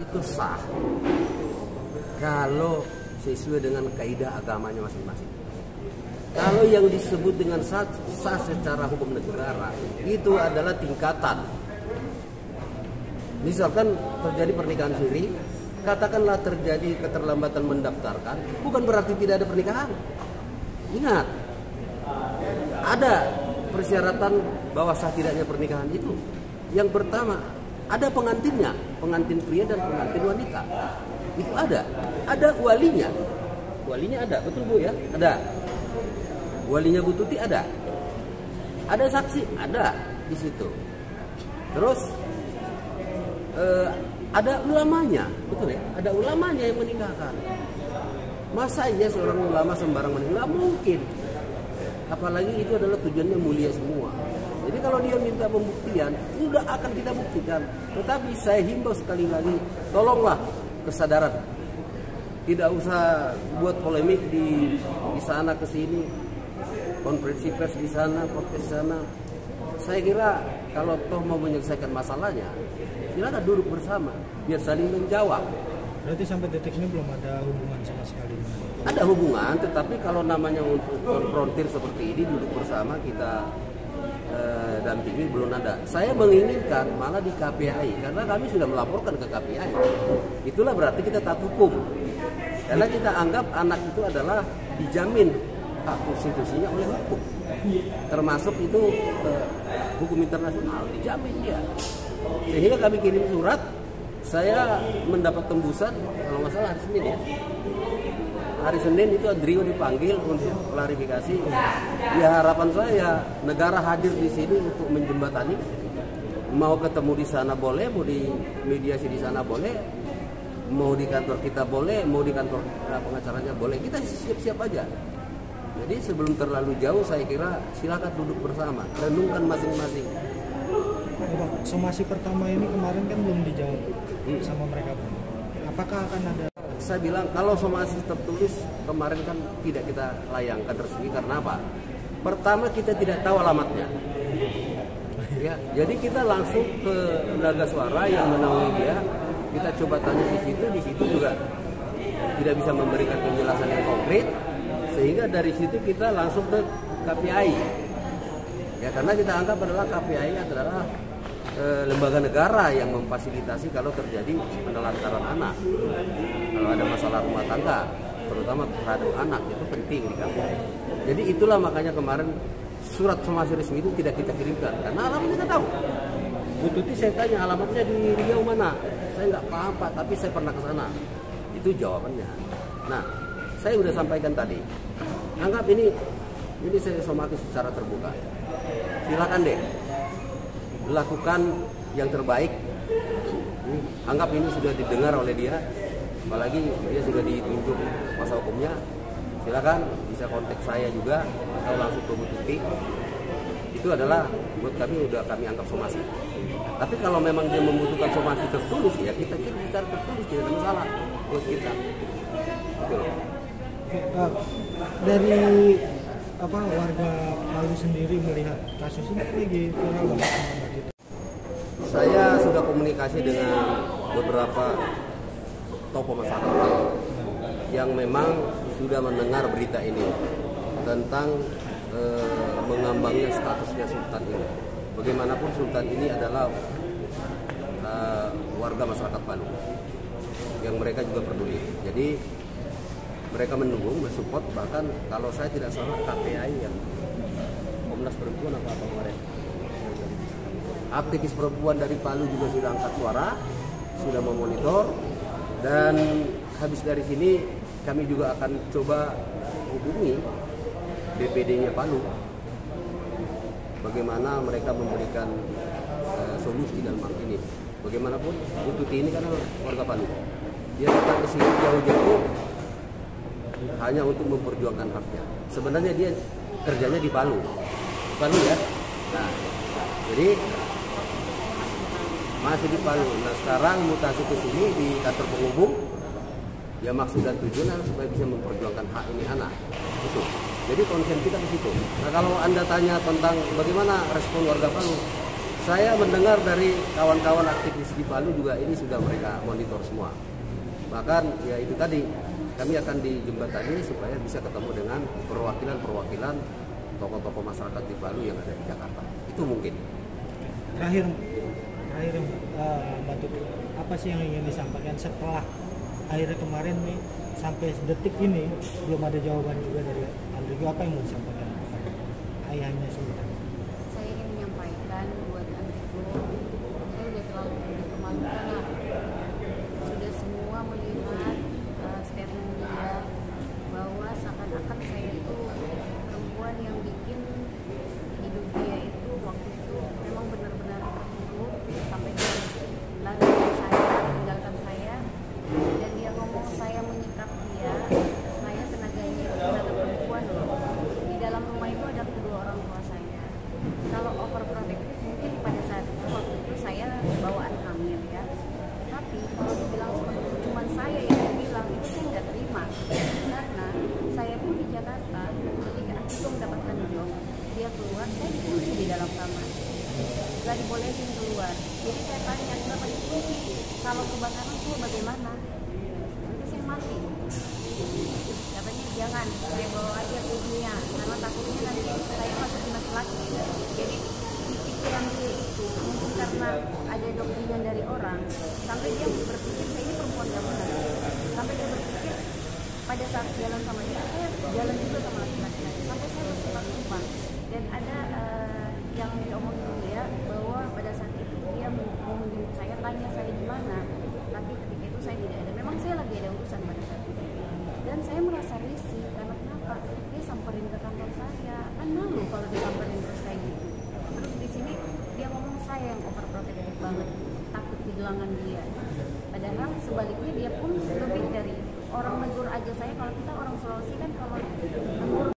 itu sah kalau sesuai dengan kaidah agamanya masing-masing. Kalau yang disebut dengan sah secara hukum negara itu adalah tingkatan. Misalkan terjadi pernikahan siri, katakanlah terjadi keterlambatan mendaftarkan, bukan berarti tidak ada pernikahan. Ingat, ada persyaratan bahwa sah tidaknya pernikahan itu. Yang pertama, ada pengantinnya, pengantin pria dan pengantin wanita. Itu ada walinya. Walinya ada, betul Bu ya? Ada. Walinya Bu Tuti ada. Ada saksi, ada di situ. Terus ada ulamanya, betul ya? Ada ulamanya yang menikahkan. Masa iya seorang ulama sembarang menikah? Nggak mungkin. Apalagi itu adalah tujuannya mulia semua. Jadi kalau dia minta pembuktian, sudah akan kita buktikan. Tetapi saya himbau sekali lagi, tolonglah kesadaran. Tidak usah buat polemik di sana ke sini, konferensi pers di sana, podcast di sana. Saya kira kalau toh mau menyelesaikan masalahnya, silakan duduk bersama, biar saling menjawab. Berarti sampai detik ini belum ada hubungan sama sekali? Ada hubungan, tetapi kalau namanya untuk konfrontir seperti ini, duduk bersama kita dampingi, belum ada. Saya menginginkan malah di KPAI, karena kami sudah melaporkan ke KPAI. Itulah berarti kita taat hukum. Karena kita anggap anak itu adalah dijamin hak konstitusinya oleh hukum. Termasuk itu hukum internasional, dijamin dia. Sehingga kami kirim surat, saya mendapat tembusan, kalau nggak salah hari Senin ya. Hari Senin itu Andrio dipanggil untuk klarifikasi. Ya harapan saya negara hadir di sini untuk menjembatani. Mau ketemu di sana boleh, mau di mediasi di sana boleh, mau di kantor kita boleh, mau di kantor pengacaranya boleh. Kita siap-siap aja. Jadi sebelum terlalu jauh saya kira silakan duduk bersama, renungkan masing-masing. Somasi pertama ini kemarin kan belum dijawab sama mereka. Apakah akan ada? Saya bilang kalau somasi tertulis kemarin kan tidak kita layangkan resmi karena apa? Pertama kita tidak tahu alamatnya. Ya, jadi kita langsung ke lembaga suara yang menaungi dia. Kita coba tanya di situ juga tidak bisa memberikan penjelasan yang konkret. Sehingga dari situ kita langsung ke KPAI. Ya, karena kita anggap adalah KPAI adalah lembaga negara yang memfasilitasi kalau terjadi penelantaran anak, kalau ada masalah rumah tangga, terutama terhadap anak, itu penting di KPAI. Jadi itulah makanya kemarin surat somasi resmi itu tidak kita kirimkan karena alamatnya kita tahu. Bu Tuti saya tanya alamatnya di Riau mana, saya nggak paham Pak, tapi saya pernah ke sana. Itu jawabannya. Nah, saya sudah sampaikan tadi. Anggap ini saya somasi secara terbuka. Silakan deh lakukan yang terbaik. Anggap ini sudah didengar oleh dia, apalagi dia sudah ditunjuk kuasa hukumnya. Silakan bisa kontak saya juga atau langsung ke Bu Tuti. Itu adalah buat kami udah kami anggap somasi. Tapi kalau memang dia membutuhkan somasi tertulis ya kita secara tertulis, tidak ada masalah buat kita. Betul. Dari warga Palu sendiri melihat kasus ini lagi viral banget. Saya sudah komunikasi dengan beberapa tokoh masyarakat yang memang sudah mendengar berita ini tentang mengambangnya statusnya Sultan ini. Bagaimanapun Sultan ini adalah warga masyarakat Palu yang mereka juga peduli. Jadi mereka mendukung, mensupport, bahkan kalau saya tidak salah KPAI yang Komnas Perempuan apa kemarin. Aktivis perempuan dari Palu juga sudah angkat suara, sudah memonitor, dan habis dari sini kami juga akan coba hubungi BPD-nya Palu. Bagaimana mereka memberikan solusi dalam hal ini. Bagaimanapun Bu Tuti ini kan warga Palu. Dia datang ke sini jauh-jauh hanya untuk memperjuangkan haknya. Sebenarnya dia kerjanya di Palu ya. Nah, jadi masih di Palu. Nah sekarang mutasi ke sini di kantor penghubung. Ya maksud dan tujuan adalah supaya bisa memperjuangkan hak ini anak. Itu. Jadi konsen kita di situ. Nah kalau Anda tanya tentang bagaimana respon warga Palu, Saya mendengar dari kawan-kawan aktivis di Palu juga ini sudah mereka monitor semua. Bahkan ya itu tadi, kami akan dijembatani supaya bisa ketemu dengan perwakilan-perwakilan tokoh-tokoh masyarakat di Palu yang ada di Jakarta. Itu mungkin. Terakhir Mbak Tuti, apa sih yang ingin disampaikan setelah akhirnya kemarin nih sampai detik ini belum ada jawaban juga dari Andrigo? Apa yang mau disampaikan ayahnya Sultan? Saya ingin menyampaikan buat Andrigo, saya udah terlalu dipermalukan lah. Sudah semua melihat statement dia bahwa seakan-akan saya itu perempuan yang bikin hidup dia itu waktu itu memang benar-benar terpuruk sampai dia lari dari saya, meninggalkan saya, dan dia ngomong saya menyikap dia, saya tenaganya itu tenaga perempuan loh. Di dalam rumah itu ada kedua orang tua saya. Kalau overprotective mungkin pada saat itu waktu itu saya bawaan hamil ya. Tapi kalau dibilang seperti itu cuma saya yang bilang, itu saya nggak terima. Karena saya pun di Jakarta ketika aku mendapatkan job, dia keluar, saya dikunci di dalam kamar. Gak dibolehin keluar. Jadi saya tanya, kenapa dikunci? Kalau kebakaran saya bagaimana? Nanti saya mati. Katanya jangan, saya bawa aja ke dunia, karena takutnya nanti saya masuk dinas laki. Jadi pikiran dia itu mungkin karena ada doktrin dari orang, sampai dia berpikir saya ini perempuan gak benar. Sampai dia berpikir pada saat jalan sama dia, saya jalan juga sama laki-laki. Sampai saya bersumpah sumpah. Dan ada yang diomongin dia bahwa pada saat itu dia mau menjemput saya, tanya saya di mana. Tapi ketika itu saya tidak ada. Memang saya lagi ada urusan pada saat itu. Dan saya merasa risih karena kenapa? Dia samperin ke kantor saya. Kan malu kalau disamperin terus kayak gitu. Terus di sini dia ngomong saya yang overprotective banget, takut kehilangan dia. Padahal sebaliknya dia pun lebih dari orang negur aja saya. Kalau kita orang Sulawesi kan kalau negur